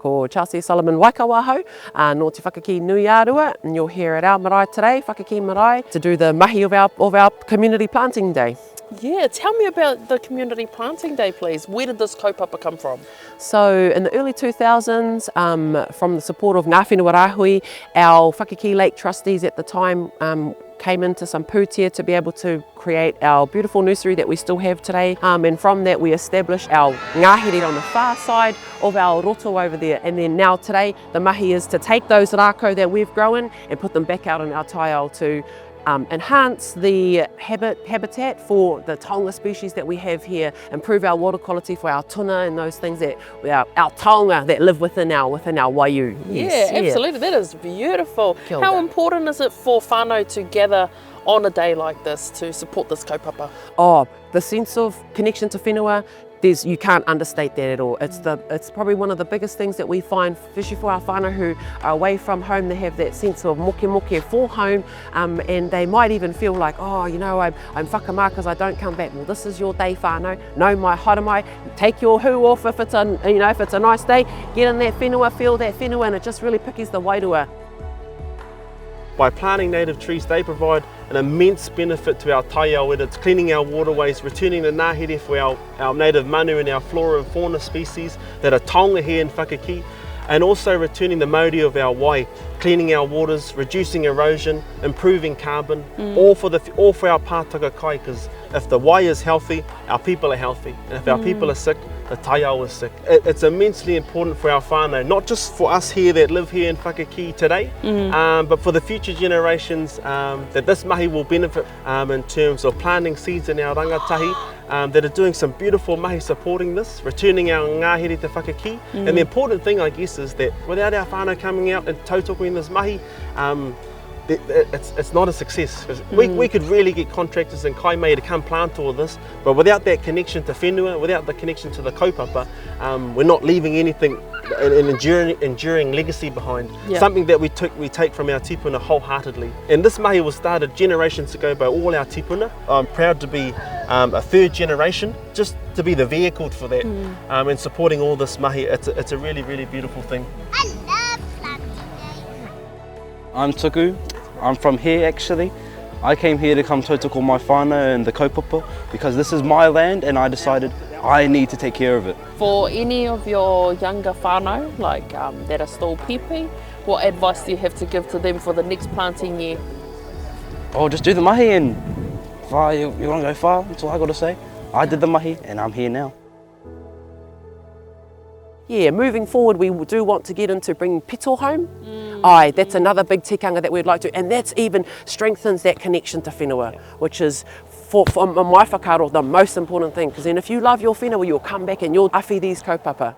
ko Chelsea Solomon Waikawaho, no Te Whakakī-nui-a-Rua, and you're here at our marae today, Whakakī marae, to do the mahi of our Community Planting Day. Yeah, tell me about the Community Planting Day, please. Where did this kaupapa come from? So in the early 2000s, from the support of Ngā Whenua Rāhui, our Whakakī Lake trustees at the time came into some pūtea to be able to create our beautiful nursery that we still have today, and from that we established our ngahere on the far side of our roto over there, and then now today the mahi is to take those rākau that we've grown and put them back out in our Taiao to enhance the habitat for the taonga species that we have here, improve our water quality for our tuna and those things that our taonga that live within our Waiū. Yes, yeah, absolutely, that is beautiful. How important is it for whānau to gather on a day like this to support this kaupapa? Oh, the sense of connection to whenua, you can't understate that at all. It's probably one of the biggest things that we find, especially for our whānau who are away from home. They have that sense of moke for home, and they might even feel like, oh, you know, I'm whakamā because I don't come back. Well, this is your day, whānau. No mai haramai. Take your hu off if it's a nice day. Get in that whenua, feel that whenua, and it just really pickies the wairua. By planting native trees, they provide an immense benefit to our Taiao, whether it's cleaning our waterways, returning the ngahere for our native manu and our flora and fauna species that are taonga here in Whakakī, and also returning the mauri of our wai, cleaning our waters, reducing erosion, improving carbon, all for our pātaka kai, because if the wai is healthy, our people are healthy, and if our people are sick, the Taiao is sick. It's immensely important for our whānau, not just for us here that live here in Whakakī today, but for the future generations, that this mahi will benefit in terms of planting seeds in our rangatahi, that are doing some beautiful mahi supporting this, returning our ngahere to Whakakī. And the important thing, I guess, is that without our whānau coming out and tautoko in this mahi, it's not a success. We could really get contractors and kaimei to come plant all this, but without that connection to whenua, without the connection to the kaupapa, we're not leaving anything, an enduring legacy behind. Yeah. Something that we take from our tipuna wholeheartedly. And this mahi was started generations ago by all our tipuna. I'm proud to be a third generation, just to be the vehicle for that, and supporting all this mahi. It's a really, really beautiful thing. I'm Tuku. I'm from here actually. I came here to come tautoko my whānau and the kaupapa because this is my land and I decided I need to take care of it. For any of your younger whānau, like that are still pipi, what advice do you have to give to them for the next planting year? Oh, just do the mahi and you want to go far, that's all I got to say. I did the mahi and I'm here now. Yeah, moving forward, we do want to get into bringing pito home. Aye, that's another big tikanga that we'd like to, and that's even strengthens that connection to whenua, which is for my whakaro the most important thing, because then if you love your whenua, you'll come back and you'll awhi these kaupapa.